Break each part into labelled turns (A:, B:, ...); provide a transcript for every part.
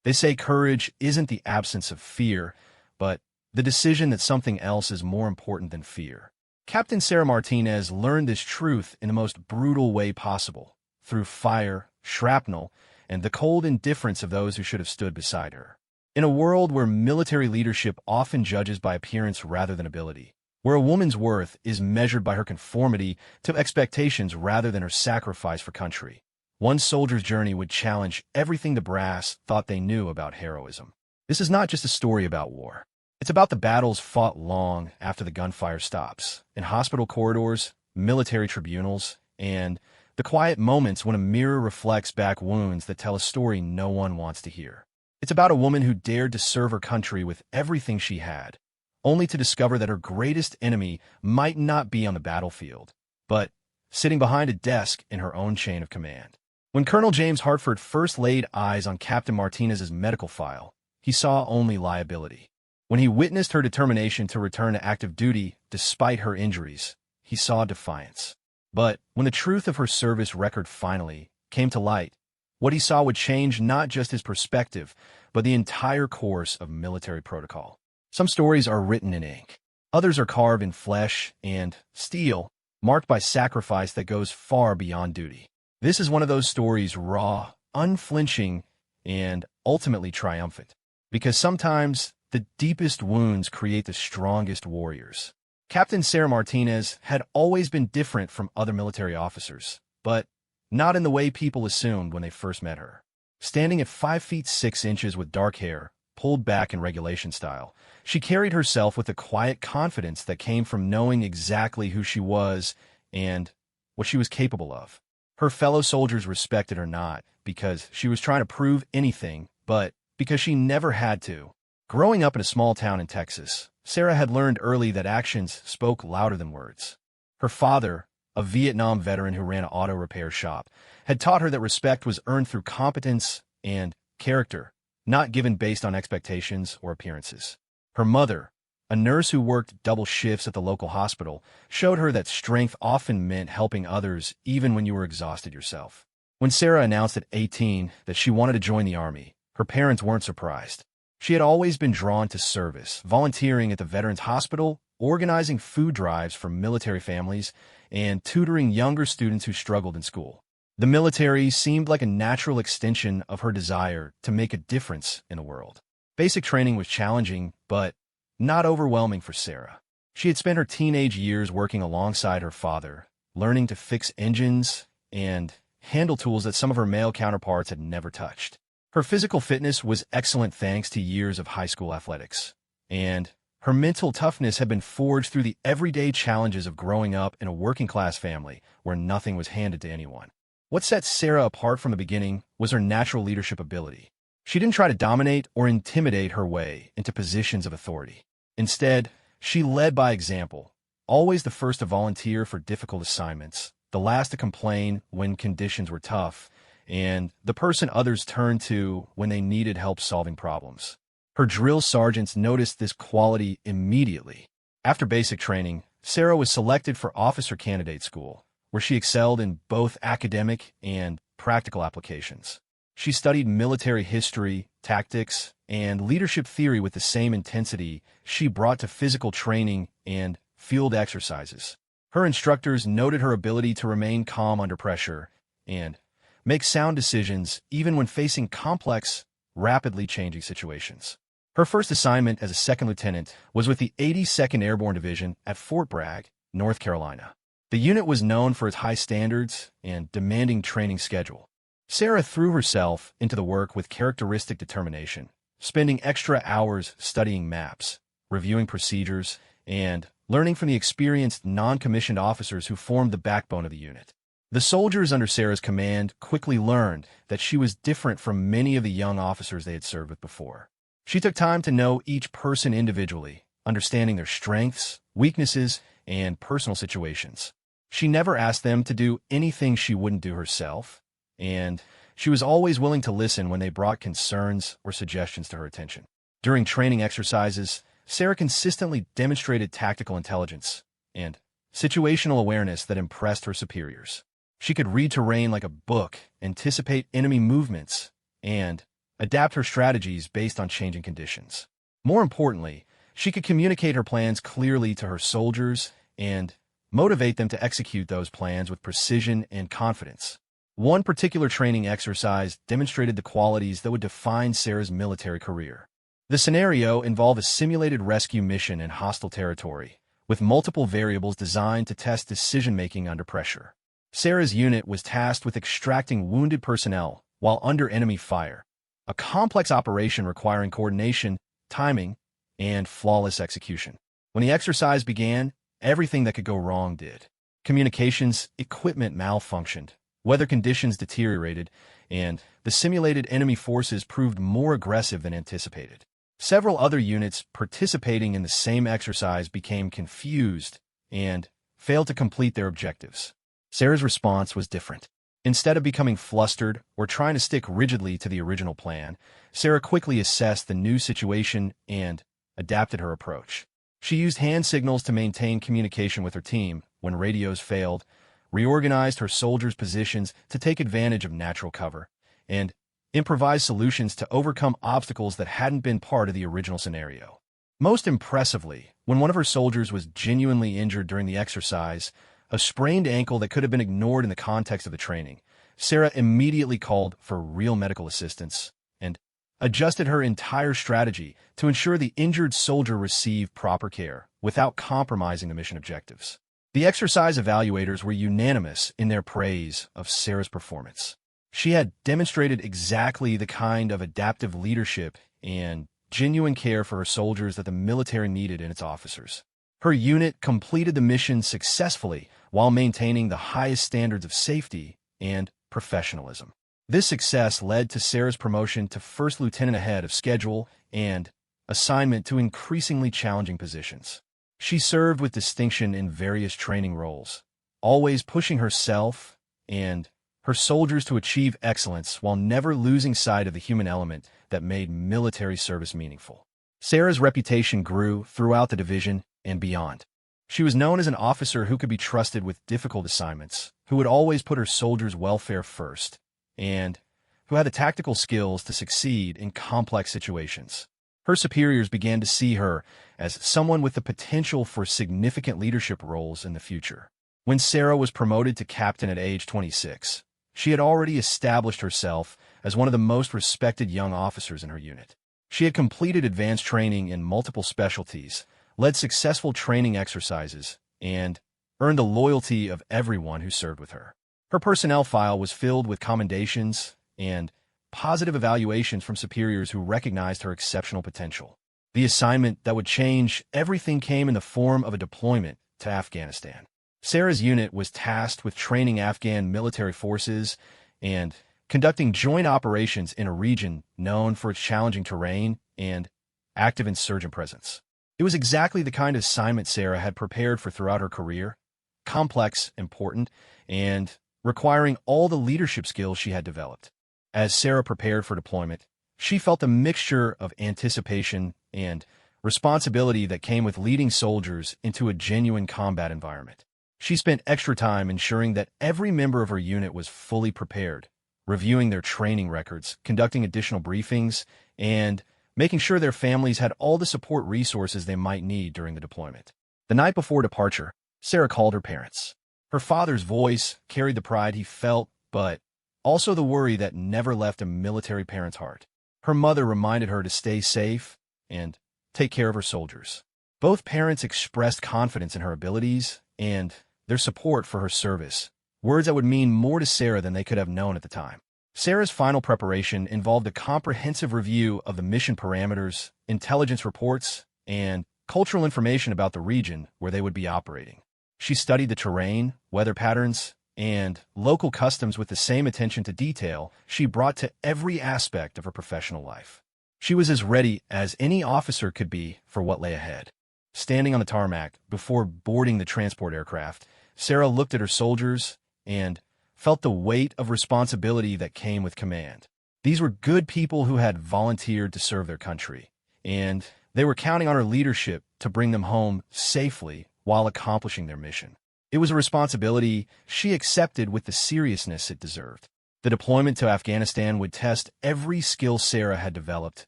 A: They say courage isn't the absence of fear, but the decision that something else is more important than fear. Captain Sarah Martinez learned this truth in the most brutal way possible, through fire, shrapnel, and the cold indifference of those who should have stood beside her. In a world where military leadership often judges by appearance rather than ability, where a woman's worth is measured by her conformity to expectations rather than her sacrifice for country, one soldier's journey would challenge everything the brass thought they knew about heroism. This is not just a story about war. It's about the battles fought long after the gunfire stops, in hospital corridors, military tribunals, and the quiet moments when a mirror reflects back wounds that tell a story no one wants to hear. It's about a woman who dared to serve her country with everything she had, only to discover that her greatest enemy might not be on the battlefield, but sitting behind a desk in her own chain of command. When Colonel James Hartford first laid eyes on Captain Martinez's medical file, he saw only liability. When he witnessed her determination to return to active duty despite her injuries, he saw defiance. But when the truth of her service record finally came to light, what he saw would change not just his perspective, but the entire course of military protocol. Some stories are written in ink. Others are carved in flesh and steel, marked by sacrifice that goes far beyond duty. This is one of those stories, raw, unflinching, and ultimately triumphant. Because sometimes the deepest wounds create the strongest warriors. Captain Sarah Martinez had always been different from other military officers, but not in the way people assumed when they first met her. Standing at 5 feet 6 inches with dark hair, pulled back in regulation style, she carried herself with a quiet confidence that came from knowing exactly who she was and what she was capable of. Her fellow soldiers respected her not because she was trying to prove anything, but because she never had to. Growing up in a small town in Texas, Sarah had learned early that actions spoke louder than words. Her father, a Vietnam veteran who ran an auto repair shop, had taught her that respect was earned through competence and character, not given based on expectations or appearances. Her mother, a nurse who worked double shifts at the local hospital, showed her that strength often meant helping others even when you were exhausted yourself. When Sarah announced at 18 that she wanted to join the Army, her parents weren't surprised. She had always been drawn to service, volunteering at the Veterans Hospital, organizing food drives for military families, and tutoring younger students who struggled in school. The military seemed like a natural extension of her desire to make a difference in the world. Basic training was challenging, but not overwhelming for Sarah. She had spent her teenage years working alongside her father, learning to fix engines and handle tools that some of her male counterparts had never touched. Her physical fitness was excellent thanks to years of high school athletics, and her mental toughness had been forged through the everyday challenges of growing up in a working-class family where nothing was handed to anyone. What set Sarah apart from the beginning was her natural leadership ability. She didn't try to dominate or intimidate her way into positions of authority. Instead, she led by example, always the first to volunteer for difficult assignments, the last to complain when conditions were tough, and the person others turned to when they needed help solving problems. Her drill sergeants noticed this quality immediately. After basic training, Sarah was selected for officer candidate school, where she excelled in both academic and practical applications. She studied military history, tactics, and leadership theory with the same intensity she brought to physical training and field exercises. Her instructors noted her ability to remain calm under pressure and make sound decisions even when facing complex, rapidly changing situations. Her first assignment as a second lieutenant was with the 82nd Airborne Division at Fort Bragg, North Carolina. The unit was known for its high standards and demanding training schedule. Sarah threw herself into the work with characteristic determination, spending extra hours studying maps, reviewing procedures, and learning from the experienced non-commissioned officers who formed the backbone of the unit. The soldiers under Sarah's command quickly learned that she was different from many of the young officers they had served with before. She took time to know each person individually, understanding their strengths, weaknesses, and personal situations. She never asked them to do anything she wouldn't do herself, and she was always willing to listen when they brought concerns or suggestions to her attention. During training exercises, Sarah consistently demonstrated tactical intelligence and situational awareness that impressed her superiors. She could read terrain like a book, anticipate enemy movements, and adapt her strategies based on changing conditions. More importantly, she could communicate her plans clearly to her soldiers and motivate them to execute those plans with precision and confidence. One particular training exercise demonstrated the qualities that would define Sarah's military career. The scenario involved a simulated rescue mission in hostile territory, with multiple variables designed to test decision-making under pressure. Sarah's unit was tasked with extracting wounded personnel while under enemy fire, a complex operation requiring coordination, timing, and flawless execution. When the exercise began, everything that could go wrong did. Communications equipment malfunctioned, weather conditions deteriorated, and the simulated enemy forces proved more aggressive than anticipated. Several other units participating in the same exercise became confused and failed to complete their objectives. Sarah's response was different. Instead of becoming flustered or trying to stick rigidly to the original plan, Sarah quickly assessed the new situation and adapted her approach. She used hand signals to maintain communication with her team when radios failed, reorganized her soldiers' positions to take advantage of natural cover, and improvised solutions to overcome obstacles that hadn't been part of the original scenario. Most impressively, when one of her soldiers was genuinely injured during the exercise, a sprained ankle that could have been ignored in the context of the training, Sarah immediately called for real medical assistance and adjusted her entire strategy to ensure the injured soldier received proper care without compromising the mission objectives. The exercise evaluators were unanimous in their praise of Sarah's performance. She had demonstrated exactly the kind of adaptive leadership and genuine care for her soldiers that the military needed in its officers. Her unit completed the mission successfully while maintaining the highest standards of safety and professionalism. This success led to Sarah's promotion to first lieutenant ahead of schedule and assignment to increasingly challenging positions. She served with distinction in various training roles, always pushing herself and her soldiers to achieve excellence while never losing sight of the human element that made military service meaningful. Sarah's reputation grew throughout the division and beyond. She was known as an officer who could be trusted with difficult assignments, who would always put her soldiers' welfare first, and who had the tactical skills to succeed in complex situations. Her superiors began to see her as someone with the potential for significant leadership roles in the future. When Sarah was promoted to captain at age 26, she had already established herself as one of the most respected young officers in her unit. She had completed advanced training in multiple specialties, led successful training exercises, and earned the loyalty of everyone who served with her. Her personnel file was filled with commendations and positive evaluations from superiors who recognized her exceptional potential. The assignment that would change everything came in the form of a deployment to Afghanistan. Sarah's unit was tasked with training Afghan military forces and conducting joint operations in a region known for its challenging terrain and active insurgent presence. It was exactly the kind of assignment Sarah had prepared for throughout her career, complex, important, and requiring all the leadership skills she had developed. As Sarah prepared for deployment, she felt a mixture of anticipation and responsibility that came with leading soldiers into a genuine combat environment. She spent extra time ensuring that every member of her unit was fully prepared, reviewing their training records, conducting additional briefings, and making sure their families had all the support resources they might need during the deployment. The night before departure, Sarah called her parents. Her father's voice carried the pride he felt, but also the worry that never left a military parent's heart. Her mother reminded her to stay safe and take care of her soldiers. Both parents expressed confidence in her abilities and their support for her service, words that would mean more to Sarah than they could have known at the time. Sarah's final preparation involved a comprehensive review of the mission parameters, intelligence reports, and cultural information about the region where they would be operating. She studied the terrain, weather patterns, and local customs with the same attention to detail she brought to every aspect of her professional life. She was as ready as any officer could be for what lay ahead. Standing on the tarmac before boarding the transport aircraft, Sarah looked at her soldiers and felt the weight of responsibility that came with command. These were good people who had volunteered to serve their country, and they were counting on her leadership to bring them home safely while accomplishing their mission. It was a responsibility she accepted with the seriousness it deserved. The deployment to Afghanistan would test every skill Sarah had developed,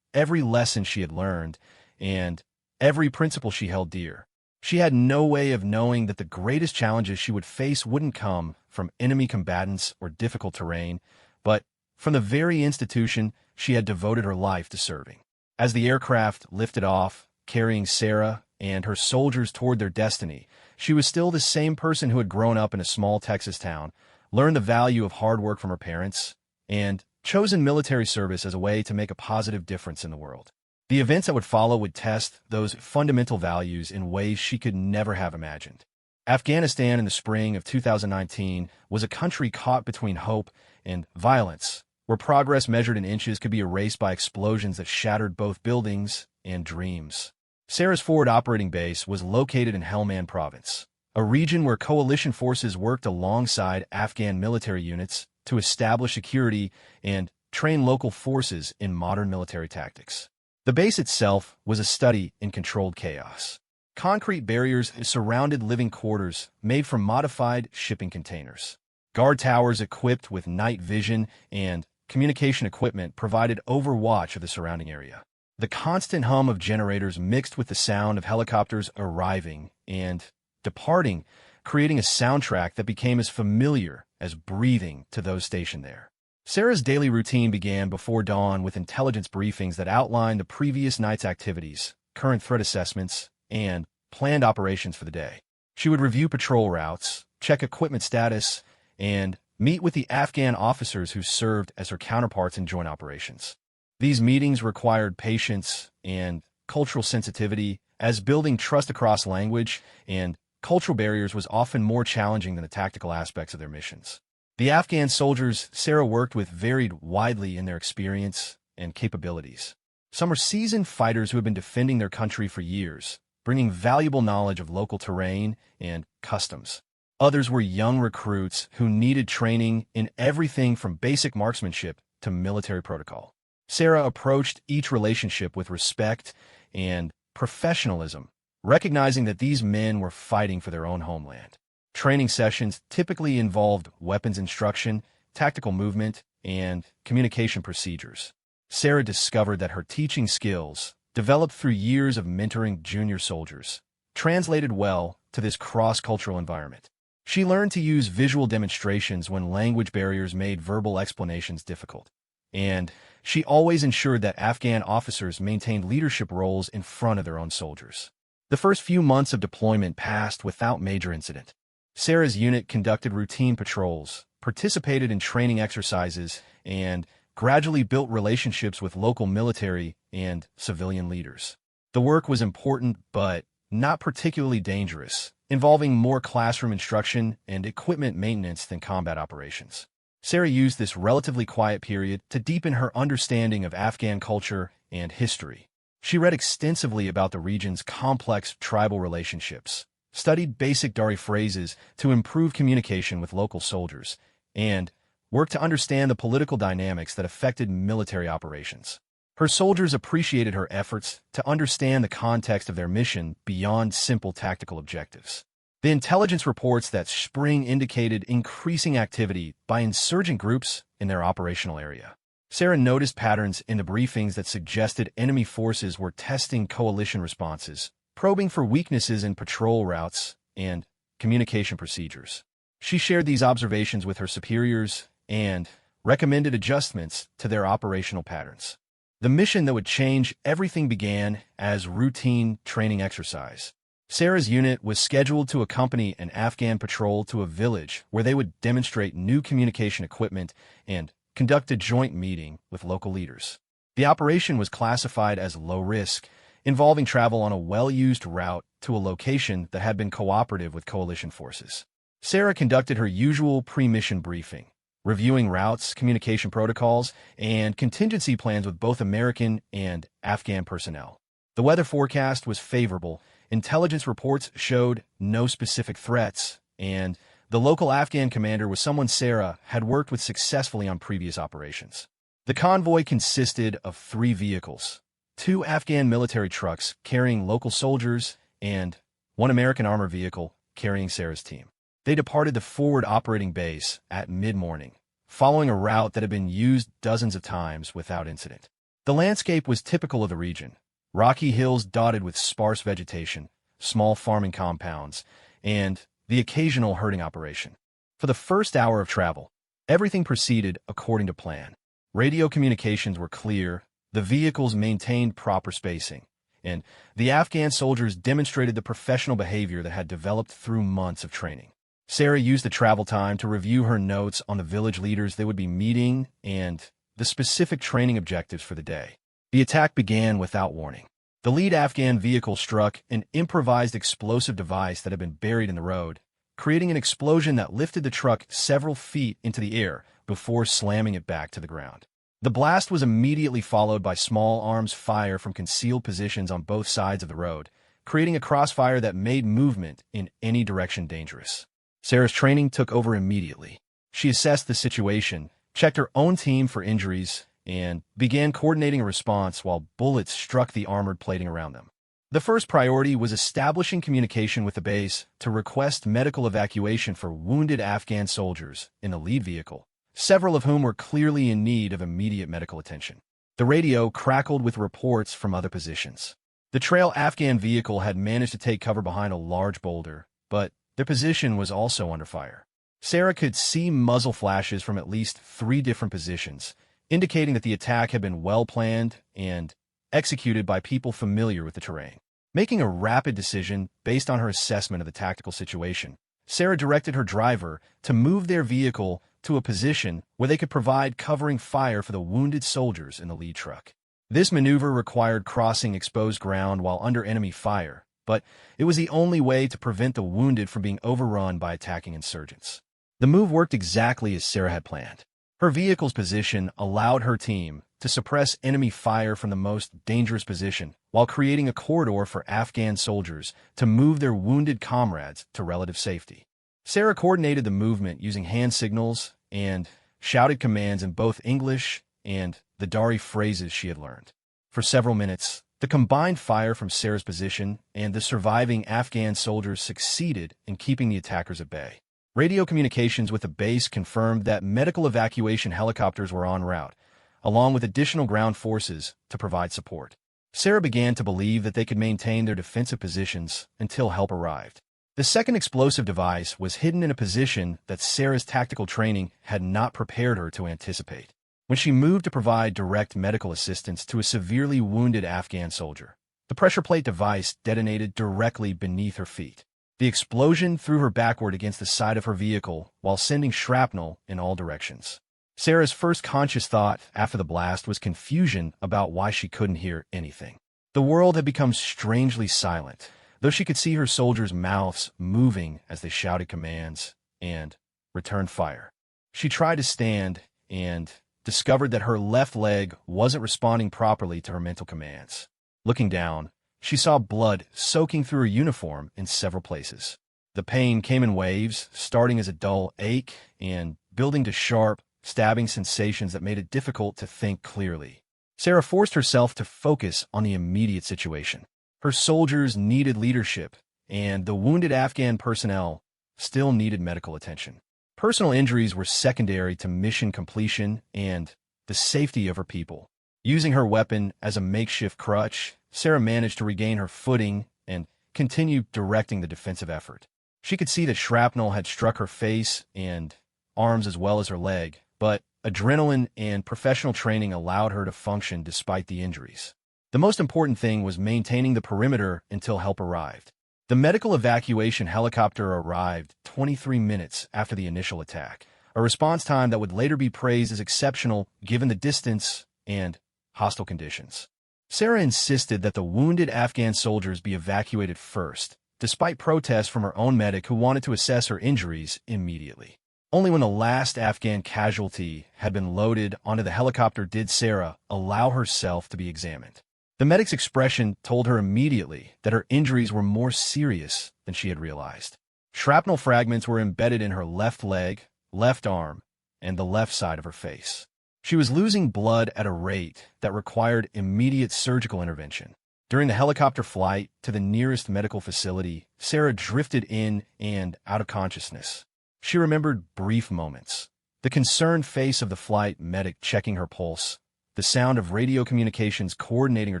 A: every lesson she had learned, and every principle she held dear. She had no way of knowing that the greatest challenges she would face wouldn't come from enemy combatants or difficult terrain, but from the very institution she had devoted her life to serving. As the aircraft lifted off, carrying Sarah and her soldiers toward their destiny, she was still the same person who had grown up in a small Texas town, learned the value of hard work from her parents, and chosen military service as a way to make a positive difference in the world. The events that would follow would test those fundamental values in ways she could never have imagined. Afghanistan in the spring of 2019 was a country caught between hope and violence, where progress measured in inches could be erased by explosions that shattered both buildings and dreams. Sarah's forward operating base was located in Helmand Province, a region where coalition forces worked alongside Afghan military units to establish security and train local forces in modern military tactics. The base itself was a study in controlled chaos. Concrete barriers surrounded living quarters made from modified shipping containers. Guard towers equipped with night vision and communication equipment provided overwatch of the surrounding area. The constant hum of generators mixed with the sound of helicopters arriving and departing, creating a soundtrack that became as familiar as breathing to those stationed there. Sarah's daily routine began before dawn with intelligence briefings that outlined the previous night's activities, current threat assessments, and planned operations for the day. She would review patrol routes, check equipment status, and meet with the Afghan officers who served as her counterparts in joint operations. These meetings required patience and cultural sensitivity, as building trust across language and cultural barriers was often more challenging than the tactical aspects of their missions. The Afghan soldiers Sarah worked with varied widely in their experience and capabilities. Some were seasoned fighters who had been defending their country for years, bringing valuable knowledge of local terrain and customs. Others were young recruits who needed training in everything from basic marksmanship to military protocol. Sarah approached each relationship with respect and professionalism, recognizing that these men were fighting for their own homeland. Training sessions typically involved weapons instruction, tactical movement, and communication procedures. Sarah discovered that her teaching skills, developed through years of mentoring junior soldiers, translated well to this cross-cultural environment. She learned to use visual demonstrations when language barriers made verbal explanations difficult. And she always ensured that Afghan officers maintained leadership roles in front of their own soldiers. The first few months of deployment passed without major incident. Sarah's unit conducted routine patrols, participated in training exercises, and gradually built relationships with local military and civilian leaders. The work was important but not particularly dangerous, involving more classroom instruction and equipment maintenance than combat operations. Sarah used this relatively quiet period to deepen her understanding of Afghan culture and history. She read extensively about the region's complex tribal relationships, studied basic Dari phrases to improve communication with local soldiers, and worked to understand the political dynamics that affected military operations. Her soldiers appreciated her efforts to understand the context of their mission beyond simple tactical objectives. The intelligence reports that spring indicated increasing activity by insurgent groups in their operational area. Sarah noticed patterns in the briefings that suggested enemy forces were testing coalition responses, probing for weaknesses in patrol routes and communication procedures. She shared these observations with her superiors and recommended adjustments to their operational patterns. The mission that would change everything began as routine training exercise. Sarah's unit was scheduled to accompany an Afghan patrol to a village where they would demonstrate new communication equipment and conduct a joint meeting with local leaders. The operation was classified as low risk, involving travel on a well-used route to a location that had been cooperative with coalition forces. Sarah conducted her usual pre-mission briefing, reviewing routes, communication protocols, and contingency plans with both American and Afghan personnel. The weather forecast was favorable. Intelligence reports showed no specific threats, and the local Afghan commander was someone Sarah had worked with successfully on previous operations. The convoy consisted of 3 vehicles, 2 Afghan military trucks carrying local soldiers, and 1 American armored vehicle carrying Sarah's team. They departed the forward operating base at mid-morning, following a route that had been used dozens of times without incident. The landscape was typical of the region: rocky hills dotted with sparse vegetation, small farming compounds, and the occasional herding operation. For the first hour of travel, everything proceeded according to plan. Radio communications were clear, the vehicles maintained proper spacing, and the Afghan soldiers demonstrated the professional behavior that had developed through months of training. Sarah used the travel time to review her notes on the village leaders they would be meeting and the specific training objectives for the day. The attack began without warning. The lead Afghan vehicle struck an improvised explosive device that had been buried in the road, creating an explosion that lifted the truck several feet into the air before slamming it back to the ground. The blast was immediately followed by small arms fire from concealed positions on both sides of the road, creating a crossfire that made movement in any direction dangerous. Sarah's training took over immediately. She assessed the situation, checked her own team for injuries, and began coordinating a response while bullets struck the armored plating around them. The first priority was establishing communication with the base to request medical evacuation for wounded Afghan soldiers in the lead vehicle, several of whom were clearly in need of immediate medical attention. The radio crackled with reports from other positions. The trail Afghan vehicle had managed to take cover behind a large boulder, but their position was also under fire. Sarah could see muzzle flashes from at least 3 different positions, indicating that the attack had been well-planned and executed by people familiar with the terrain. Making a rapid decision based on her assessment of the tactical situation, Sarah directed her driver to move their vehicle to a position where they could provide covering fire for the wounded soldiers in the lead truck. This maneuver required crossing exposed ground while under enemy fire, but it was the only way to prevent the wounded from being overrun by attacking insurgents. The move worked exactly as Sarah had planned. Her vehicle's position allowed her team to suppress enemy fire from the most dangerous position while creating a corridor for Afghan soldiers to move their wounded comrades to relative safety. Sarah coordinated the movement using hand signals and shouted commands in both English and the Dari phrases she had learned. For several minutes, the combined fire from Sarah's position and the surviving Afghan soldiers succeeded in keeping the attackers at bay. Radio communications with the base confirmed that medical evacuation helicopters were en route, along with additional ground forces to provide support. Sarah began to believe that they could maintain their defensive positions until help arrived. The second explosive device was hidden in a position that Sarah's tactical training had not prepared her to anticipate. When she moved to provide direct medical assistance to a severely wounded Afghan soldier, the pressure plate device detonated directly beneath her feet. The explosion threw her backward against the side of her vehicle while sending shrapnel in all directions. Sarah's first conscious thought after the blast was confusion about why she couldn't hear anything. The world had become strangely silent, though she could see her soldiers' mouths moving as they shouted commands and returned fire. She tried to stand and discovered that her left leg wasn't responding properly to her mental commands. Looking down, she saw blood soaking through her uniform in several places. The pain came in waves, starting as a dull ache and building to sharp, stabbing sensations that made it difficult to think clearly. Sarah forced herself to focus on the immediate situation. Her soldiers needed leadership, and the wounded Afghan personnel still needed medical attention. Personal injuries were secondary to mission completion and the safety of her people. Using her weapon as a makeshift crutch, Sarah managed to regain her footing and continue directing the defensive effort. She could see that shrapnel had struck her face and arms as well as her leg, but adrenaline and professional training allowed her to function despite the injuries. The most important thing was maintaining the perimeter until help arrived. The medical evacuation helicopter arrived 23 minutes after the initial attack, a response time that would later be praised as exceptional given the distance and hostile conditions. Sarah insisted that the wounded Afghan soldiers be evacuated first, despite protests from her own medic who wanted to assess her injuries immediately. Only when the last Afghan casualty had been loaded onto the helicopter did Sarah allow herself to be examined. The medic's expression told her immediately that her injuries were more serious than she had realized. Shrapnel fragments were embedded in her left leg, left arm, and the left side of her face. She was losing blood at a rate that required immediate surgical intervention. During the helicopter flight to the nearest medical facility, Sarah drifted in and out of consciousness. She remembered brief moments, The concerned face of the flight medic checking her pulse, the sound of radio communications coordinating her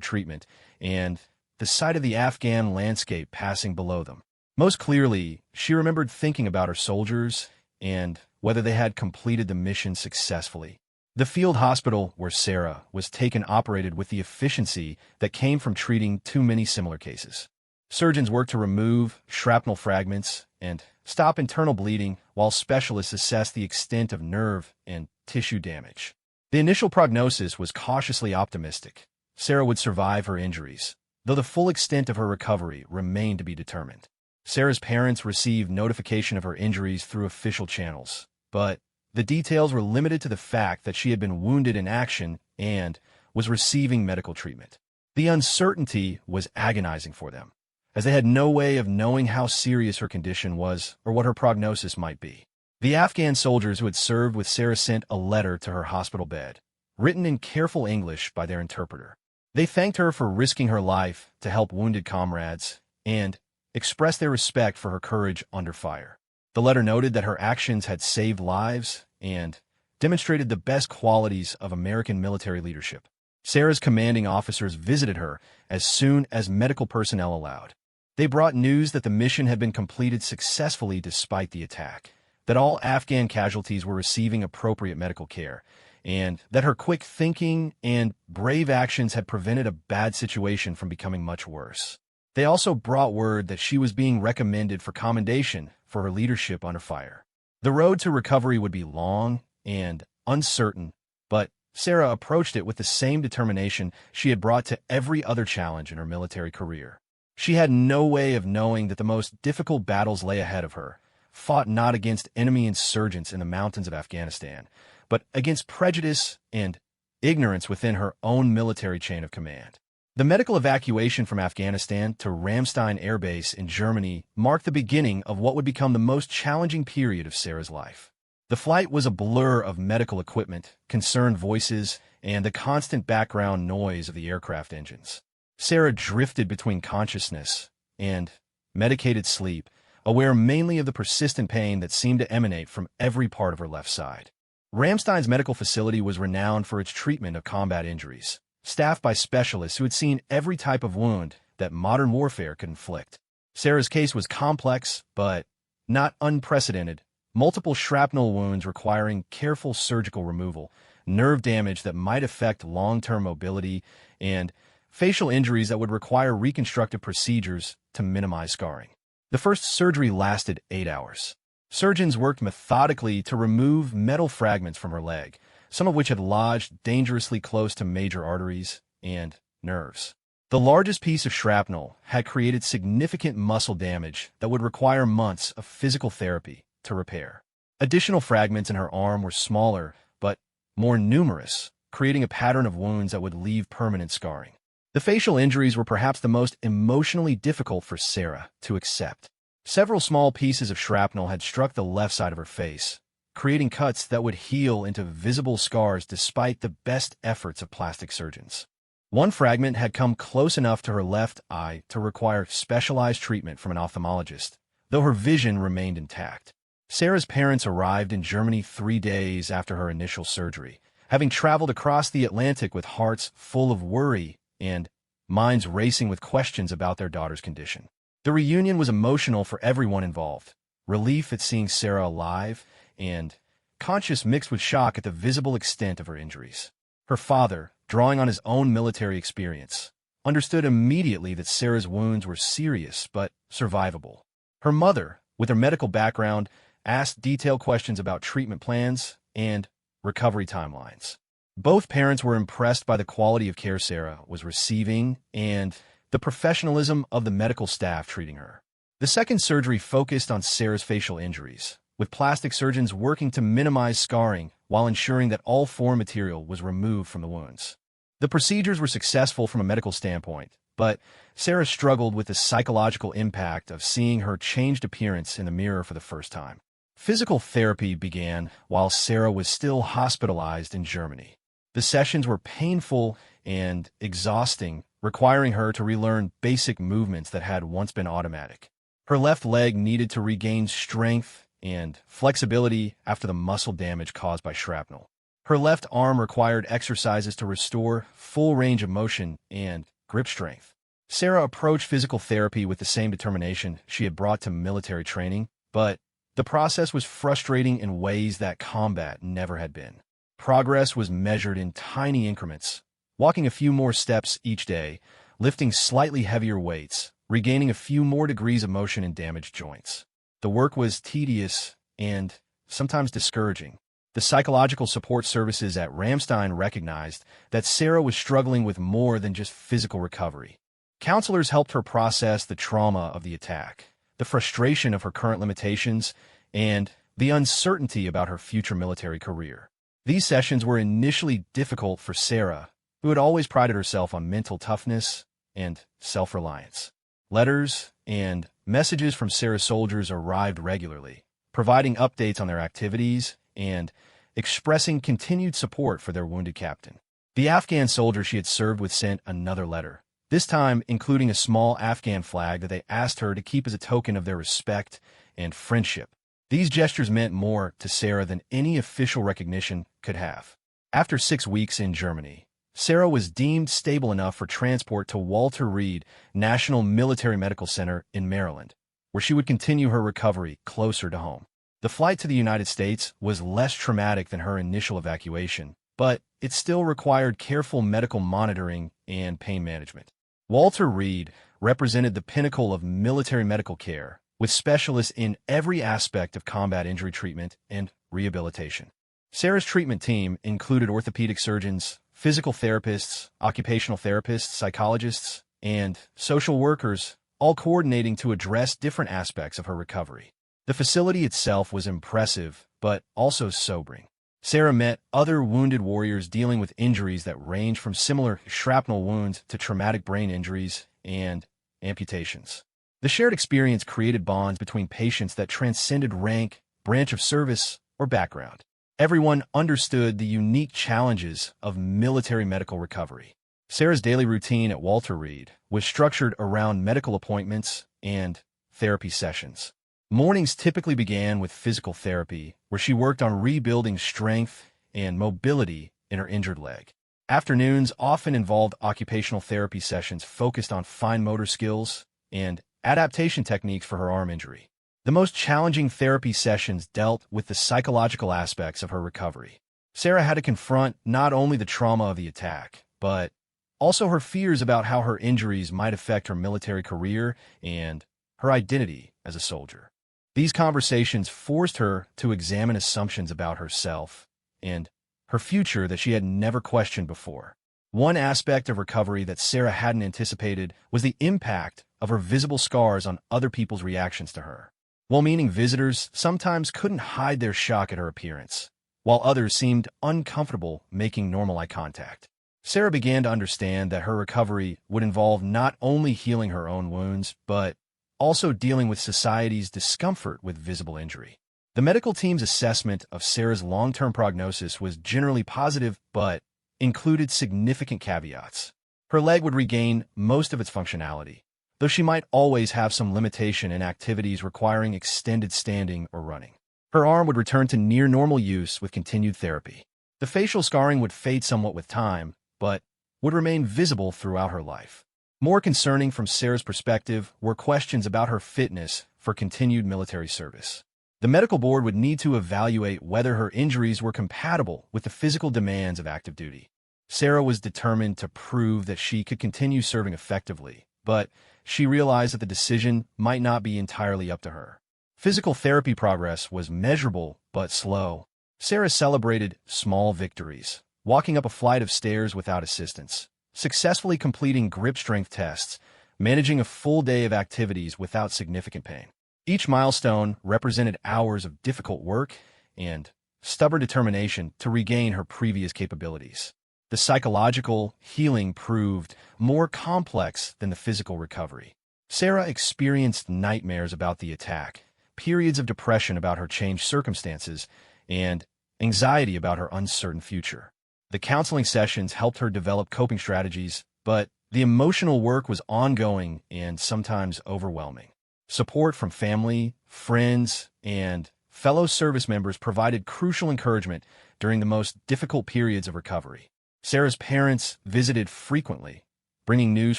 A: treatment, and the sight of the Afghan landscape passing below them. Most clearly, she remembered thinking about her soldiers and whether they had completed the mission successfully. The field hospital where Sarah was taken operated with the efficiency that came from treating too many similar cases. Surgeons worked to remove shrapnel fragments and stop internal bleeding, while specialists assessed the extent of nerve and tissue damage. The initial prognosis was cautiously optimistic. Sarah would survive her injuries, though the full extent of her recovery remained to be determined. Sarah's parents received notification of her injuries through official channels, but the details were limited to the fact that she had been wounded in action and was receiving medical treatment. The uncertainty was agonizing for them, as they had no way of knowing how serious her condition was or what her prognosis might be. The Afghan soldiers who had served with Sarah sent a letter to her hospital bed, written in careful English by their interpreter. They thanked her for risking her life to help wounded comrades and expressed their respect for her courage under fire. The letter noted that her actions had saved lives and demonstrated the best qualities of American military leadership. Sarah's commanding officers visited her as soon as medical personnel allowed. They brought news that the mission had been completed successfully despite the attack, that all Afghan casualties were receiving appropriate medical care, and that her quick thinking and brave actions had prevented a bad situation from becoming much worse. They also brought word that she was being recommended for commendation for her leadership under fire. The road to recovery would be long and uncertain, but Sarah approached it with the same determination she had brought to every other challenge in her military career. She had no way of knowing that the most difficult battles lay ahead of her, fought not against enemy insurgents in the mountains of Afghanistan, but against prejudice and ignorance within her own military chain of command. The medical evacuation from Afghanistan to Ramstein Air Base in Germany marked the beginning of what would become the most challenging period of Sarah's life. The flight was a blur of medical equipment, concerned voices, and the constant background noise of the aircraft engines. Sarah drifted between consciousness and medicated sleep, aware mainly of the persistent pain that seemed to emanate from every part of her left side. Ramstein's medical facility was renowned for its treatment of combat injuries, staffed by specialists who had seen every type of wound that modern warfare could inflict. Sarah's case was complex, but not unprecedented. Multiple shrapnel wounds requiring careful surgical removal, nerve damage that might affect long-term mobility, and facial injuries that would require reconstructive procedures to minimize scarring. The first surgery lasted 8 hours. Surgeons worked methodically to remove metal fragments from her leg, some of which had lodged dangerously close to major arteries and nerves. The largest piece of shrapnel had created significant muscle damage that would require months of physical therapy to repair. Additional fragments in her arm were smaller, but more numerous, creating a pattern of wounds that would leave permanent scarring. The facial injuries were perhaps the most emotionally difficult for Sarah to accept. Several small pieces of shrapnel had struck the left side of her face, creating cuts that would heal into visible scars despite the best efforts of plastic surgeons. One fragment had come close enough to her left eye to require specialized treatment from an ophthalmologist, though her vision remained intact. Sarah's parents arrived in Germany 3 days after her initial surgery, having traveled across the Atlantic with hearts full of worry and minds racing with questions about their daughter's condition. The reunion was emotional for everyone involved. Relief at seeing Sarah alive and conscious mixed with shock at the visible extent of her injuries. Her father, drawing on his own military experience, understood immediately that Sarah's wounds were serious but survivable. Her mother, with her medical background, asked detailed questions about treatment plans and recovery timelines. Both parents were impressed by the quality of care Sarah was receiving and the professionalism of the medical staff treating her. The second surgery focused on Sarah's facial injuries, with plastic surgeons working to minimize scarring while ensuring that all foreign material was removed from the wounds. The procedures were successful from a medical standpoint, but Sarah struggled with the psychological impact of seeing her changed appearance in the mirror for the first time. Physical therapy began while Sarah was still hospitalized in Germany. The sessions were painful and exhausting, requiring her to relearn basic movements that had once been automatic. Her left leg needed to regain strength and flexibility after the muscle damage caused by shrapnel. Her left arm required exercises to restore full range of motion and grip strength. Sarah approached physical therapy with the same determination she had brought to military training, but the process was frustrating in ways that combat never had been. Progress was measured in tiny increments, walking a few more steps each day, lifting slightly heavier weights, regaining a few more degrees of motion in damaged joints. The work was tedious and sometimes discouraging. The psychological support services at Ramstein recognized that Sarah was struggling with more than just physical recovery. Counselors helped her process the trauma of the attack, the frustration of her current limitations, and the uncertainty about her future military career. These sessions were initially difficult for Sarah, who had always prided herself on mental toughness and self-reliance. Letters and messages from Sarah's soldiers arrived regularly, providing updates on their activities and expressing continued support for their wounded captain. The Afghan soldier she had served with sent another letter, this time including a small Afghan flag that they asked her to keep as a token of their respect and friendship. These gestures meant more to Sarah than any official recognition could have. After 6 weeks in Germany, Sarah was deemed stable enough for transport to Walter Reed National Military Medical Center in Maryland, where she would continue her recovery closer to home. The flight to the United States was less traumatic than her initial evacuation, but it still required careful medical monitoring and pain management. Walter Reed represented the pinnacle of military medical care, with specialists in every aspect of combat injury treatment and rehabilitation. Sarah's treatment team included orthopedic surgeons, physical therapists, occupational therapists, psychologists, and social workers, all coordinating to address different aspects of her recovery. The facility itself was impressive, but also sobering. Sarah met other wounded warriors dealing with injuries that ranged from similar shrapnel wounds to traumatic brain injuries and amputations. The shared experience created bonds between patients that transcended rank, branch of service, or background. Everyone understood the unique challenges of military medical recovery. Sarah's daily routine at Walter Reed was structured around medical appointments and therapy sessions. Mornings typically began with physical therapy, where she worked on rebuilding strength and mobility in her injured leg. Afternoons often involved occupational therapy sessions focused on fine motor skills and adaptation techniques for her arm injury. The most challenging therapy sessions dealt with the psychological aspects of her recovery. Sarah had to confront not only the trauma of the attack, but also her fears about how her injuries might affect her military career and her identity as a soldier. These conversations forced her to examine assumptions about herself and her future that she had never questioned before. One aspect of recovery that Sarah hadn't anticipated was the impact of her visible scars on other people's reactions to her. Well-meaning visitors sometimes couldn't hide their shock at her appearance, while others seemed uncomfortable making normal eye contact. Sarah began to understand that her recovery would involve not only healing her own wounds, but also dealing with society's discomfort with visible injury. The medical team's assessment of Sarah's long-term prognosis was generally positive, but included significant caveats. Her leg would regain most of its functionality, though she might always have some limitation in activities requiring extended standing or running. Her arm would return to near-normal use with continued therapy. The facial scarring would fade somewhat with time, but would remain visible throughout her life. More concerning from Sarah's perspective were questions about her fitness for continued military service. The medical board would need to evaluate whether her injuries were compatible with the physical demands of active duty. Sarah was determined to prove that she could continue serving effectively, but she realized that the decision might not be entirely up to her. Physical therapy progress was measurable but slow. Sarah celebrated small victories, walking up a flight of stairs without assistance, successfully completing grip strength tests, managing a full day of activities without significant pain. Each milestone represented hours of difficult work and stubborn determination to regain her previous capabilities. The psychological healing proved more complex than the physical recovery. Sarah experienced nightmares about the attack, periods of depression about her changed circumstances, and anxiety about her uncertain future. The counseling sessions helped her develop coping strategies, but the emotional work was ongoing and sometimes overwhelming. Support from family, friends, and fellow service members provided crucial encouragement during the most difficult periods of recovery. Sarah's parents visited frequently, bringing news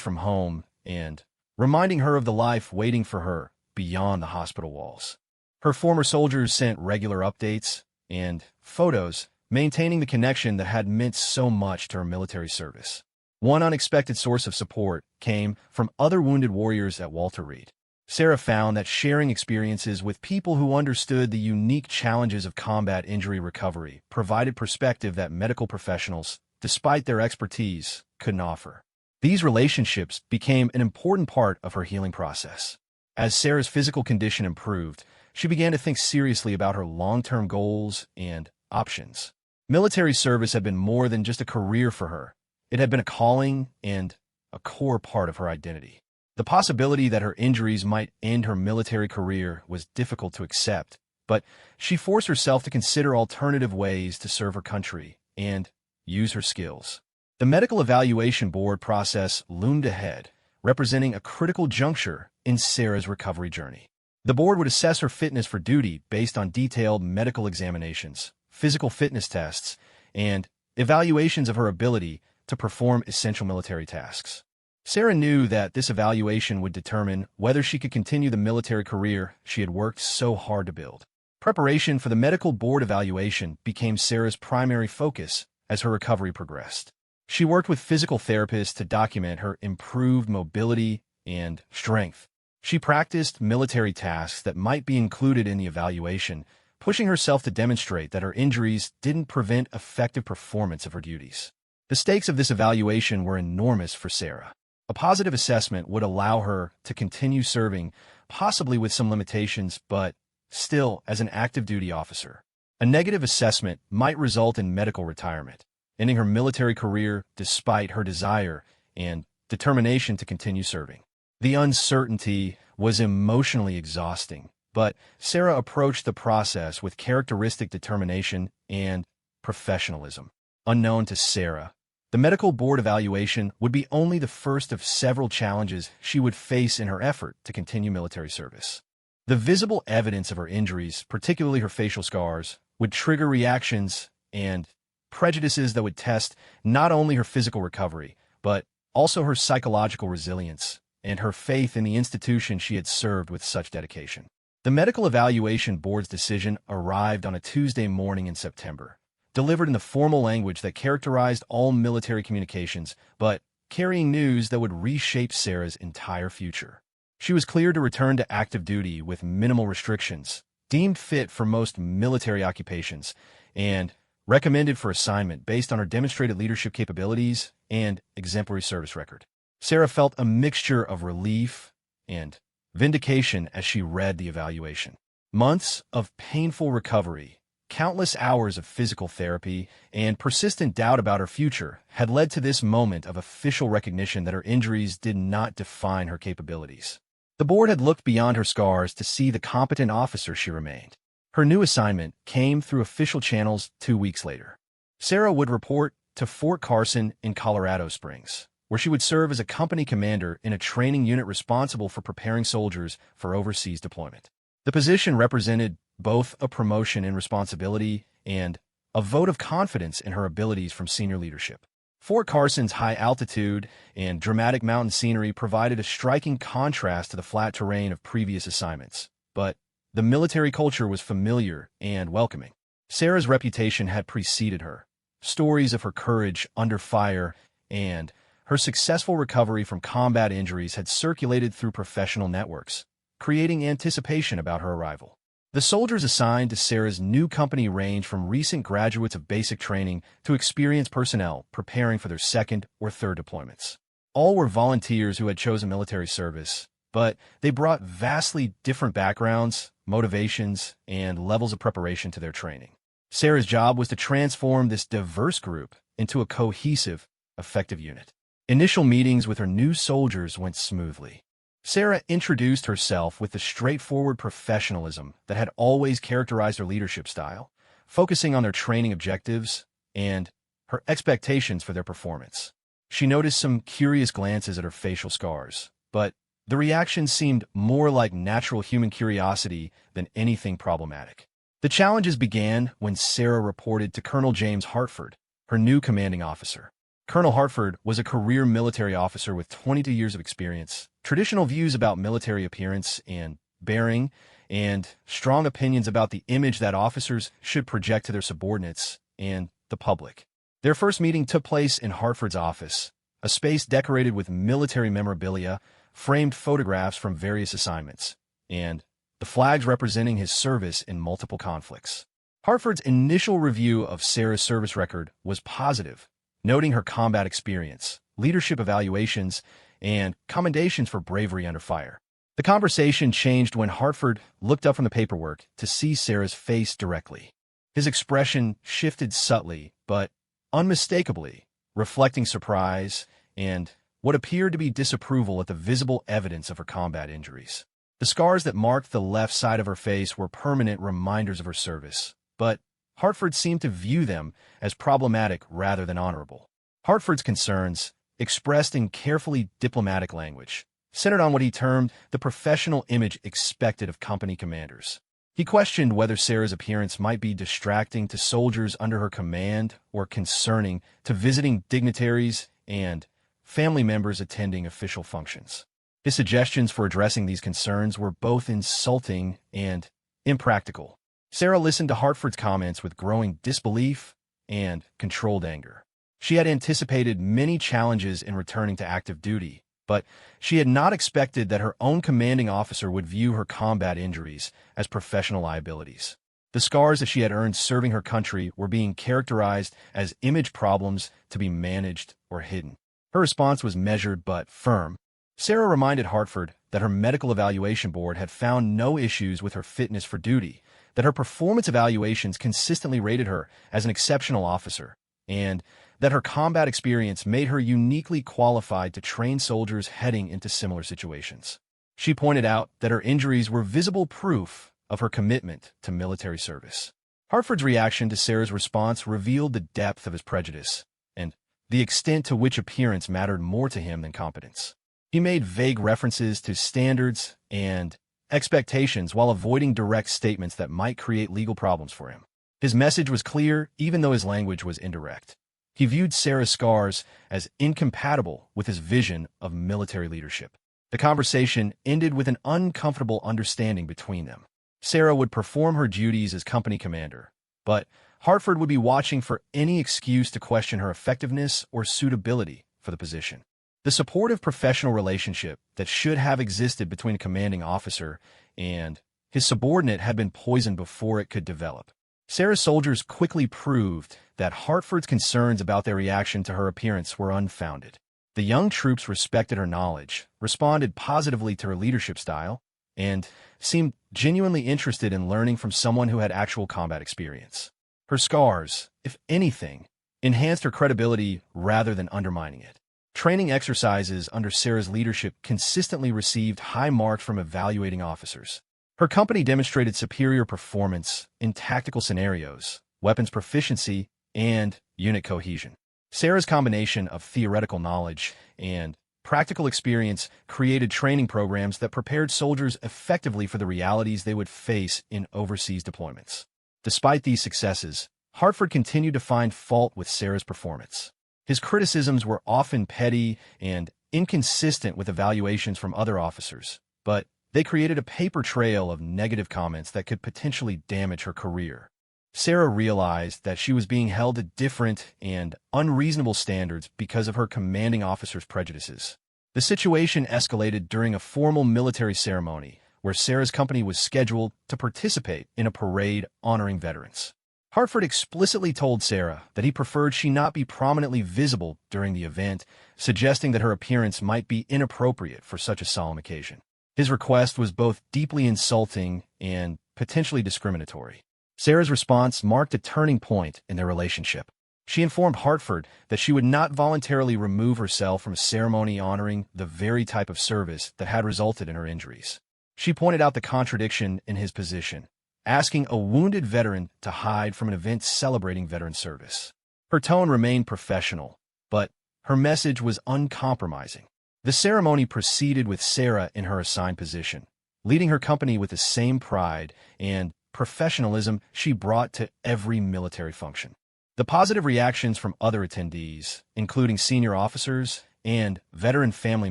A: from home and reminding her of the life waiting for her beyond the hospital walls. Her former soldiers sent regular updates and photos, maintaining the connection that had meant so much to her military service. One unexpected source of support came from other wounded warriors at Walter Reed. Sarah found that sharing experiences with people who understood the unique challenges of combat injury recovery provided perspective that medical professionals, despite their expertise, couldn't offer. These relationships became an important part of her healing process. As Sarah's physical condition improved, she began to think seriously about her long-term goals and options. Military service had been more than just a career for her. It had been a calling and a core part of her identity. The possibility that her injuries might end her military career was difficult to accept, but she forced herself to consider alternative ways to serve her country and use her skills. The medical evaluation board process loomed ahead, representing a critical juncture in Sarah's recovery journey. The board would assess her fitness for duty based on detailed medical examinations, physical fitness tests, and evaluations of her ability to perform essential military tasks. Sarah knew that this evaluation would determine whether she could continue the military career she had worked so hard to build. Preparation for the medical board evaluation became Sarah's primary focus as her recovery progressed. She worked with physical therapists to document her improved mobility and strength. She practiced military tasks that might be included in the evaluation, pushing herself to demonstrate that her injuries didn't prevent effective performance of her duties. The stakes of this evaluation were enormous for Sarah. A positive assessment would allow her to continue serving, possibly with some limitations, but still as an active duty officer. A negative assessment might result in medical retirement, ending her military career despite her desire and determination to continue serving. The uncertainty was emotionally exhausting, but Sarah approached the process with characteristic determination and professionalism. Unknown to Sarah, the medical board evaluation would be only the first of several challenges she would face in her effort to continue military service. The visible evidence of her injuries, particularly her facial scars, would trigger reactions and prejudices that would test not only her physical recovery, but also her psychological resilience and her faith in the institution she had served with such dedication. The medical evaluation board's decision arrived on a Tuesday morning in September, delivered in the formal language that characterized all military communications, but carrying news that would reshape Sarah's entire future. She was cleared to return to active duty with minimal restrictions, deemed fit for most military occupations, and recommended for assignment based on her demonstrated leadership capabilities and exemplary service record. Sarah felt a mixture of relief and vindication as she read the evaluation. Months of painful recovery, countless hours of physical therapy, and persistent doubt about her future had led to this moment of official recognition that her injuries did not define her capabilities. The board had looked beyond her scars to see the competent officer she remained. Her new assignment came through official channels 2 weeks later. Sarah would report to Fort Carson in Colorado Springs, where she would serve as a company commander in a training unit responsible for preparing soldiers for overseas deployment. The position represented both a promotion in responsibility and a vote of confidence in her abilities from senior leadership. Fort Carson's high altitude and dramatic mountain scenery provided a striking contrast to the flat terrain of previous assignments, but the military culture was familiar and welcoming. Sarah's reputation had preceded her. Stories of her courage under fire and her successful recovery from combat injuries had circulated through professional networks, creating anticipation about her arrival. The soldiers assigned to Sarah's new company ranged from recent graduates of basic training to experienced personnel preparing for their second or third deployments. All were volunteers who had chosen military service, but they brought vastly different backgrounds, motivations, and levels of preparation to their training. Sarah's job was to transform this diverse group into a cohesive, effective unit. Initial meetings with her new soldiers went smoothly. Sarah introduced herself with the straightforward professionalism that had always characterized her leadership style, focusing on their training objectives and her expectations for their performance. She noticed some curious glances at her facial scars, but the reaction seemed more like natural human curiosity than anything problematic. The challenges began when Sarah reported to Colonel James Hartford, her new commanding officer. Colonel Hartford was a career military officer with 22 years of experience, traditional views about military appearance and bearing, and strong opinions about the image that officers should project to their subordinates and the public. Their first meeting took place in Hartford's office, a space decorated with military memorabilia, framed photographs from various assignments, and the flags representing his service in multiple conflicts. Hartford's initial review of Sarah's service record was positive, noting her combat experience, leadership evaluations, and commendations for bravery under fire. The conversation changed when Hartford looked up from the paperwork to see Sarah's face directly. His expression shifted subtly, but unmistakably, reflecting surprise and what appeared to be disapproval at the visible evidence of her combat injuries. The scars that marked the left side of her face were permanent reminders of her service, but Hartford seemed to view them as problematic rather than honorable. Hartford's concerns, expressed in carefully diplomatic language, centered on what he termed the professional image expected of company commanders. He questioned whether Sarah's appearance might be distracting to soldiers under her command or concerning to visiting dignitaries and family members attending official functions. His suggestions for addressing these concerns were both insulting and impractical. Sarah listened to Hartford's comments with growing disbelief and controlled anger. She had anticipated many challenges in returning to active duty, but she had not expected that her own commanding officer would view her combat injuries as professional liabilities. The scars that she had earned serving her country were being characterized as image problems to be managed or hidden. Her response was measured but firm. Sarah reminded Hartford that her medical evaluation board had found no issues with her fitness for duty, that her performance evaluations consistently rated her as an exceptional officer, and that her combat experience made her uniquely qualified to train soldiers heading into similar situations. She pointed out that her injuries were visible proof of her commitment to military service. Hartford's reaction to Sarah's response revealed the depth of his prejudice and the extent to which appearance mattered more to him than competence. He made vague references to standards and expectations while avoiding direct statements that might create legal problems for him. His message was clear, even though his language was indirect. He viewed Sarah's scars as incompatible with his vision of military leadership. The conversation ended with an uncomfortable understanding between them. Sarah would perform her duties as company commander, but Hartford would be watching for any excuse to question her effectiveness or suitability for the position. The supportive professional relationship that should have existed between a commanding officer and his subordinate had been poisoned before it could develop. Sarah's soldiers quickly proved that Hartford's concerns about their reaction to her appearance were unfounded. The young troops respected her knowledge, responded positively to her leadership style, and seemed genuinely interested in learning from someone who had actual combat experience. Her scars, if anything, enhanced her credibility rather than undermining it. Training exercises under Sarah's leadership consistently received high marks from evaluating officers. Her company demonstrated superior performance in tactical scenarios, weapons proficiency, and unit cohesion. Sarah's combination of theoretical knowledge and practical experience created training programs that prepared soldiers effectively for the realities they would face in overseas deployments. Despite these successes, Hartford continued to find fault with Sarah's performance. His criticisms were often petty and inconsistent with evaluations from other officers, but they created a paper trail of negative comments that could potentially damage her career. Sarah realized that she was being held to different and unreasonable standards because of her commanding officer's prejudices. The situation escalated during a formal military ceremony where Sarah's company was scheduled to participate in a parade honoring veterans. Hartford explicitly told Sarah that he preferred she not be prominently visible during the event, suggesting that her appearance might be inappropriate for such a solemn occasion. His request was both deeply insulting and potentially discriminatory. Sarah's response marked a turning point in their relationship. She informed Hartford that she would not voluntarily remove herself from a ceremony honoring the very type of service that had resulted in her injuries. She pointed out the contradiction in his position, asking a wounded veteran to hide from an event celebrating veteran service. Her tone remained professional, but her message was uncompromising. The ceremony proceeded with Sarah in her assigned position, leading her company with the same pride and professionalism she brought to every military function. The positive reactions from other attendees, including senior officers and veteran family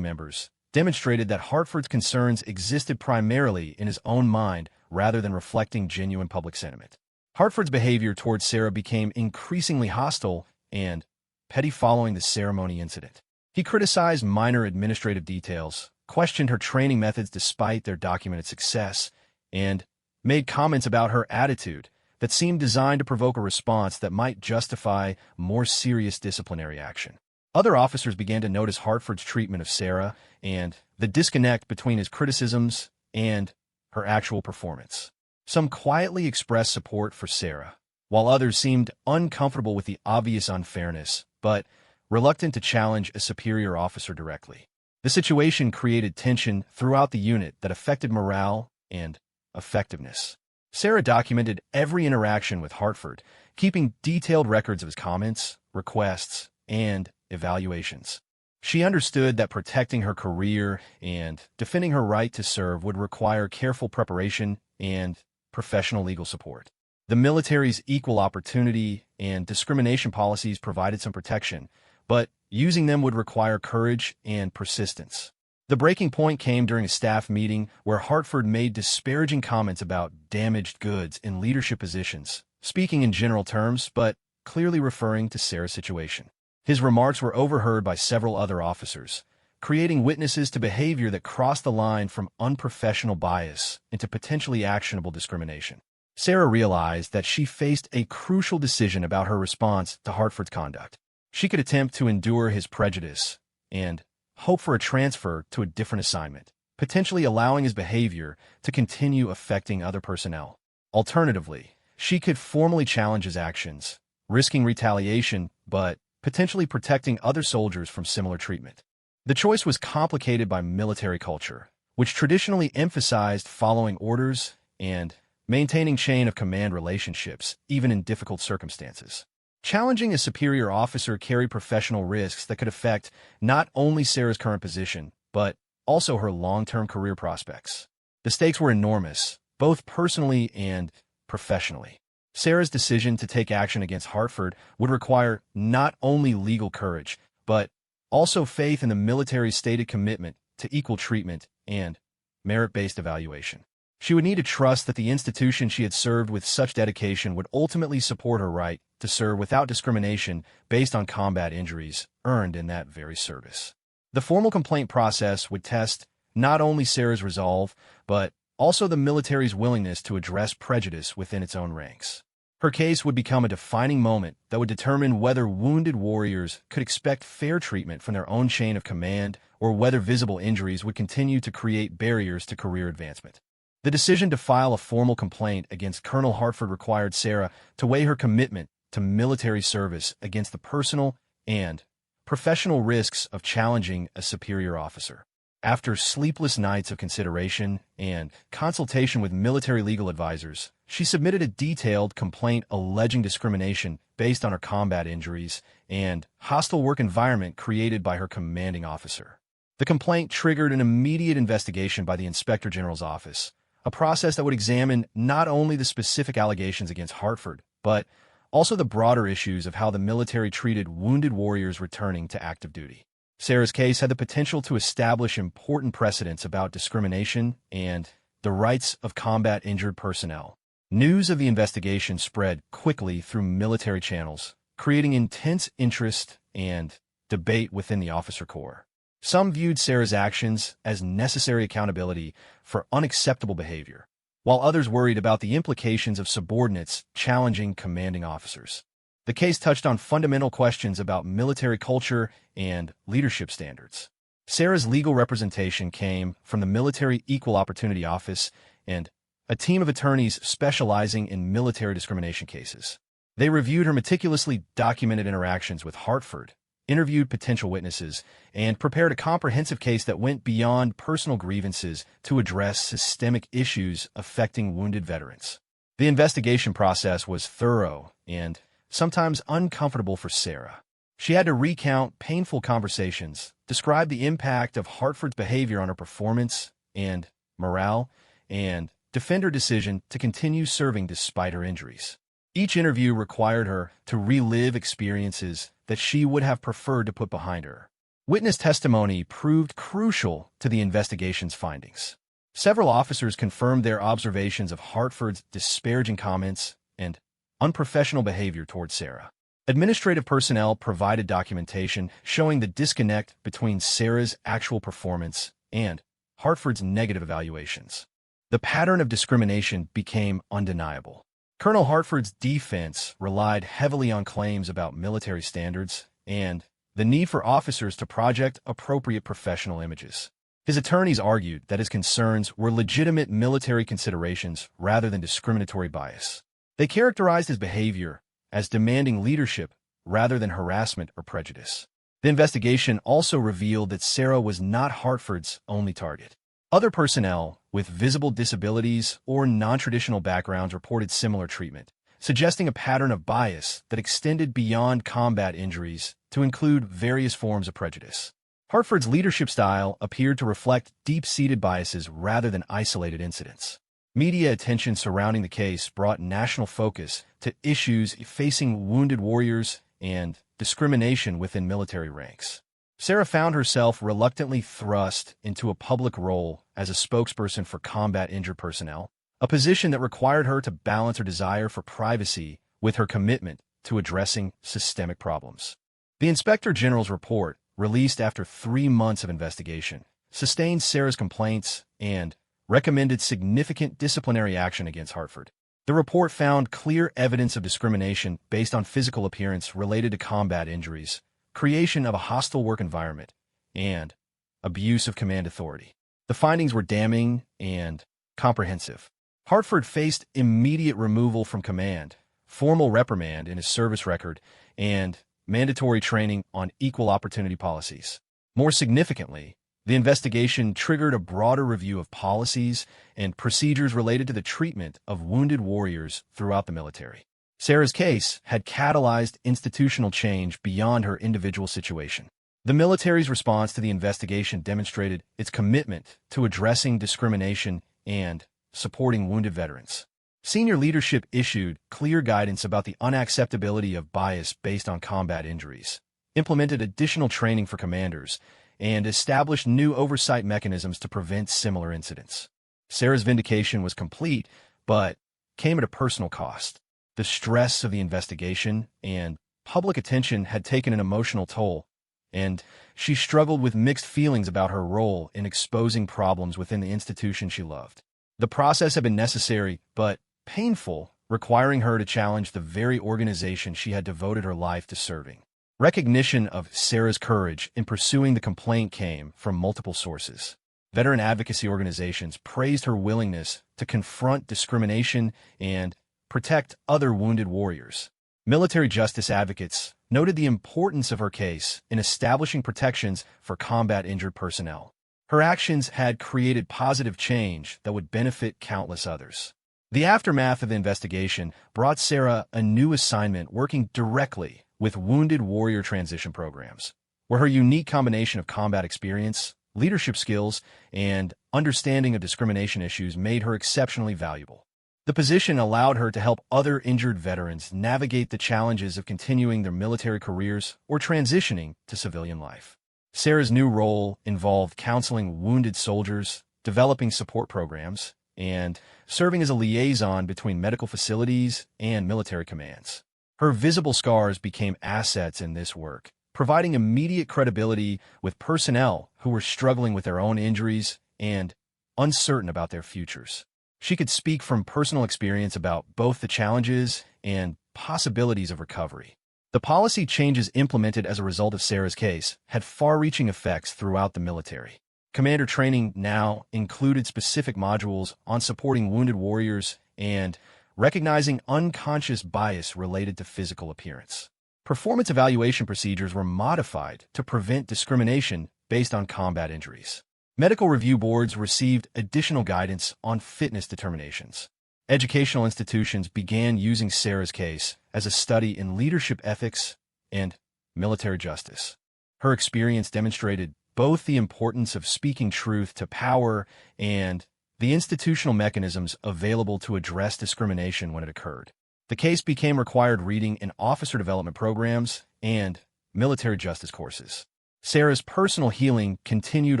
A: members, demonstrated that Hartford's concerns existed primarily in his own mind rather than reflecting genuine public sentiment. Hartford's behavior towards Sarah became increasingly hostile and petty following the ceremony incident. He criticized minor administrative details, questioned her training methods despite their documented success, and made comments about her attitude that seemed designed to provoke a response that might justify more serious disciplinary action. Other officers began to notice Hartford's treatment of Sarah and the disconnect between his criticisms and her actual performance. Some quietly expressed support for Sarah, while others seemed uncomfortable with the obvious unfairness, but reluctant to challenge a superior officer directly. The situation created tension throughout the unit that affected morale and effectiveness. Sarah documented every interaction with Hartford, keeping detailed records of his comments, requests, and evaluations. She understood that protecting her career and defending her right to serve would require careful preparation and professional legal support. The military's equal opportunity and discrimination policies provided some protection, but using them would require courage and persistence. The breaking point came during a staff meeting where Hartford made disparaging comments about damaged goods in leadership positions, speaking in general terms but clearly referring to Sarah's situation. His remarks were overheard by several other officers, creating witnesses to behavior that crossed the line from unprofessional bias into potentially actionable discrimination. Sarah realized that she faced a crucial decision about her response to Hartford's conduct. She could attempt to endure his prejudice and hope for a transfer to a different assignment, potentially allowing his behavior to continue affecting other personnel. Alternatively, she could formally challenge his actions, risking retaliation but potentially protecting other soldiers from similar treatment. The choice was complicated by military culture, which traditionally emphasized following orders and maintaining chain-of-command relationships, even in difficult circumstances. Challenging a superior officer carried professional risks that could affect not only Sarah's current position, but also her long-term career prospects. The stakes were enormous, both personally and professionally. Sarah's decision to take action against Hartford would require not only legal courage, but also faith in the military's stated commitment to equal treatment and merit-based evaluation. She would need to trust that the institution she had served with such dedication would ultimately support her right to serve without discrimination based on combat injuries earned in that very service. The formal complaint process would test not only Sarah's resolve, but also the military's willingness to address prejudice within its own ranks. Her case would become a defining moment that would determine whether wounded warriors could expect fair treatment from their own chain of command or whether visible injuries would continue to create barriers to career advancement. The decision to file a formal complaint against Colonel Hartford required Sarah to weigh her commitment to military service against the personal and professional risks of challenging a superior officer. After sleepless nights of consideration and consultation with military legal advisors, she submitted a detailed complaint alleging discrimination based on her combat injuries and hostile work environment created by her commanding officer. The complaint triggered an immediate investigation by the Inspector General's office, a process that would examine not only the specific allegations against Hartford, but also the broader issues of how the military treated wounded warriors returning to active duty. Sarah's case had the potential to establish important precedents about discrimination and the rights of combat-injured personnel. News of the investigation spread quickly through military channels, creating intense interest and debate within the officer corps. Some viewed Sarah's actions as necessary accountability for unacceptable behavior, while others worried about the implications of subordinates challenging commanding officers. The case touched on fundamental questions about military culture and leadership standards. Sarah's legal representation came from the Military Equal Opportunity Office and a team of attorneys specializing in military discrimination cases. They reviewed her meticulously documented interactions with Hartford, interviewed potential witnesses, and prepared a comprehensive case that went beyond personal grievances to address systemic issues affecting wounded veterans. The investigation process was thorough and sometimes uncomfortable for Sarah. She had to recount painful conversations, describe the impact of Hartford's behavior on her performance and morale, and defend her decision to continue serving despite her injuries. Each interview required her to relive experiences that she would have preferred to put behind her. Witness testimony proved crucial to the investigation's findings. Several officers confirmed their observations of Hartford's disparaging comments and unprofessional behavior toward Sarah. Administrative personnel provided documentation showing the disconnect between Sarah's actual performance and Hartford's negative evaluations. The pattern of discrimination became undeniable. Colonel Hartford's defense relied heavily on claims about military standards and the need for officers to project appropriate professional images. His attorneys argued that his concerns were legitimate military considerations rather than discriminatory bias. They characterized his behavior as demanding leadership rather than harassment or prejudice. The investigation also revealed that Sarah was not Hartford's only target. Other personnel with visible disabilities or non-traditional backgrounds reported similar treatment, suggesting a pattern of bias that extended beyond combat injuries to include various forms of prejudice. Hartford's leadership style appeared to reflect deep-seated biases rather than isolated incidents. Media attention surrounding the case brought national focus to issues facing wounded warriors and discrimination within military ranks. Sarah found herself reluctantly thrust into a public role as a spokesperson for combat-injured personnel, a position that required her to balance her desire for privacy with her commitment to addressing systemic problems. The Inspector General's report, released after 3 months of investigation, sustained Sarah's complaints and recommended significant disciplinary action against Hartford. The report found clear evidence of discrimination based on physical appearance related to combat injuries, creation of a hostile work environment, and abuse of command authority. The findings were damning and comprehensive. Hartford faced immediate removal from command, formal reprimand in his service record, and mandatory training on equal opportunity policies. More significantly, the investigation triggered a broader review of policies and procedures related to the treatment of wounded warriors throughout the military. Sarah's case had catalyzed institutional change beyond her individual situation. The military's response to the investigation demonstrated its commitment to addressing discrimination and supporting wounded veterans. Senior leadership issued clear guidance about the unacceptability of bias based on combat injuries, implemented additional training for commanders, and established new oversight mechanisms to prevent similar incidents. Sarah's vindication was complete, but came at a personal cost. The stress of the investigation and public attention had taken an emotional toll, and she struggled with mixed feelings about her role in exposing problems within the institution she loved. The process had been necessary, but painful, requiring her to challenge the very organization she had devoted her life to serving. Recognition of Sarah's courage in pursuing the complaint came from multiple sources. Veteran advocacy organizations praised her willingness to confront discrimination and protect other wounded warriors. Military justice advocates noted the importance of her case in establishing protections for combat-injured personnel. Her actions had created positive change that would benefit countless others. The aftermath of the investigation brought Sarah a new assignment working directly with wounded warrior transition programs, where her unique combination of combat experience, leadership skills, and understanding of discrimination issues made her exceptionally valuable. The position allowed her to help other injured veterans navigate the challenges of continuing their military careers or transitioning to civilian life. Sarah's new role involved counseling wounded soldiers, developing support programs, and serving as a liaison between medical facilities and military commands. Her visible scars became assets in this work, providing immediate credibility with personnel who were struggling with their own injuries and uncertain about their futures. She could speak from personal experience about both the challenges and possibilities of recovery. The policy changes implemented as a result of Sarah's case had far-reaching effects throughout the military. Commander training now included specific modules on supporting wounded warriors and recognizing unconscious bias related to physical appearance. Performance evaluation procedures were modified to prevent discrimination based on combat injuries. Medical review boards received additional guidance on fitness determinations. Educational institutions began using Sarah's case as a study in leadership ethics and military justice. Her experience demonstrated both the importance of speaking truth to power and the institutional mechanisms available to address discrimination when it occurred. The case became required reading in officer development programs and military justice courses. Sarah's personal healing continued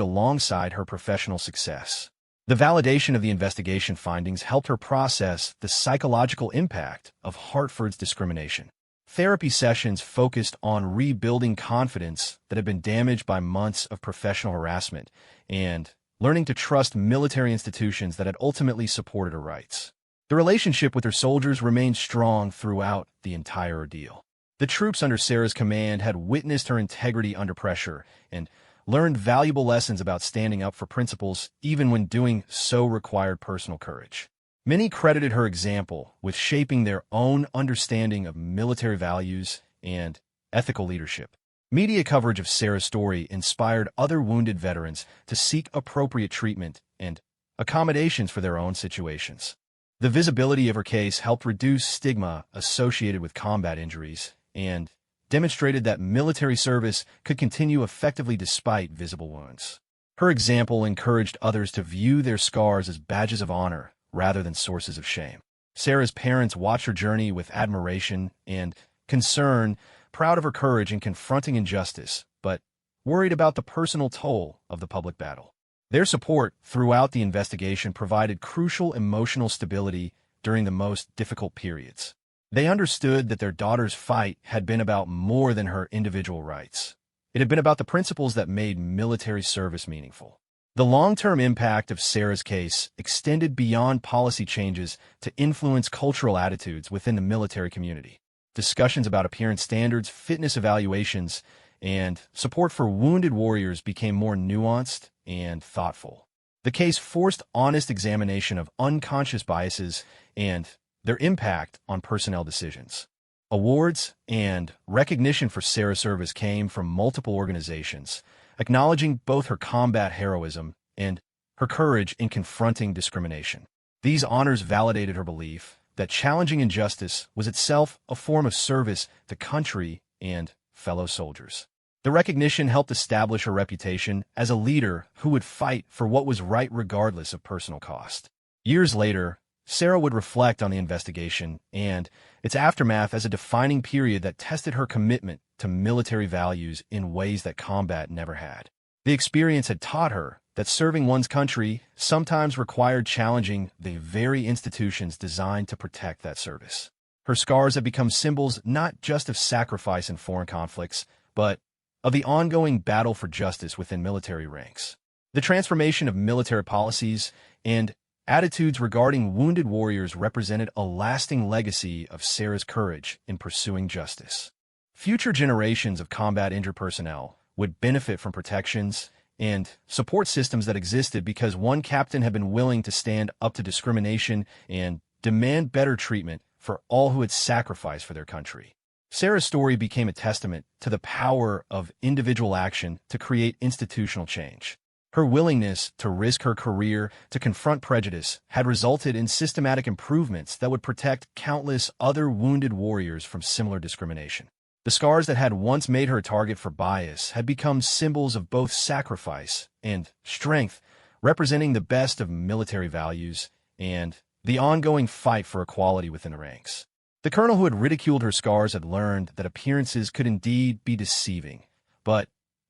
A: alongside her professional success. The validation of the investigation findings helped her process the psychological impact of Hartford's discrimination. Therapy sessions focused on rebuilding confidence that had been damaged by months of professional harassment and learning to trust military institutions that had ultimately supported her rights. The relationship with her soldiers remained strong throughout the entire ordeal. The troops under Sarah's command had witnessed her integrity under pressure and learned valuable lessons about standing up for principles even when doing so required personal courage. Many credited her example with shaping their own understanding of military values and ethical leadership. Media coverage of Sarah's story inspired other wounded veterans to seek appropriate treatment and accommodations for their own situations. The visibility of her case helped reduce stigma associated with combat injuries and demonstrated that military service could continue effectively despite visible wounds. Her example encouraged others to view their scars as badges of honor rather than sources of shame. Sarah's parents watched her journey with admiration and concern, proud of her courage in confronting injustice, but worried about the personal toll of the public battle. Their support throughout the investigation provided crucial emotional stability during the most difficult periods. They understood that their daughter's fight had been about more than her individual rights. It had been about the principles that made military service meaningful. The long-term impact of Sarah's case extended beyond policy changes to influence cultural attitudes within the military community. Discussions about appearance standards, fitness evaluations, and support for wounded warriors became more nuanced and thoughtful. The case forced honest examination of unconscious biases and their impact on personnel decisions. Awards and recognition for Sarah's service came from multiple organizations, acknowledging both her combat heroism and her courage in confronting discrimination. These honors validated her belief that challenging injustice was itself a form of service to country and fellow soldiers. The recognition helped establish her reputation as a leader who would fight for what was right regardless of personal cost. Years later, Sarah would reflect on the investigation and its aftermath as a defining period that tested her commitment to military values in ways that combat never had. The experience had taught her that serving one's country sometimes required challenging the very institutions designed to protect that service. Her scars have become symbols not just of sacrifice in foreign conflicts, but of the ongoing battle for justice within military ranks. The transformation of military policies and attitudes regarding wounded warriors represented a lasting legacy of Sarah's courage in pursuing justice. Future generations of combat injured personnel would benefit from protections and support systems that existed because one captain had been willing to stand up to discrimination and demand better treatment for all who had sacrificed for their country. Sarah's story became a testament to the power of individual action to create institutional change. Her willingness to risk her career to confront prejudice had resulted in systematic improvements that would protect countless other wounded warriors from similar discrimination. The scars that had once made her a target for bias had become symbols of both sacrifice and strength, representing the best of military values and the ongoing fight for equality within the ranks. The colonel who had ridiculed her scars had learned that appearances could indeed be deceiving, but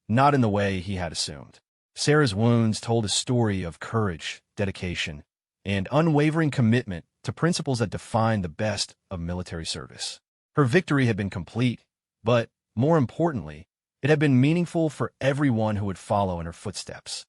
A: not in the way he had assumed. Sarah's wounds told a story of courage, dedication, and unwavering commitment to principles that define the best of military service. Her victory had been complete, but more importantly, it had been meaningful for everyone who would follow in her footsteps.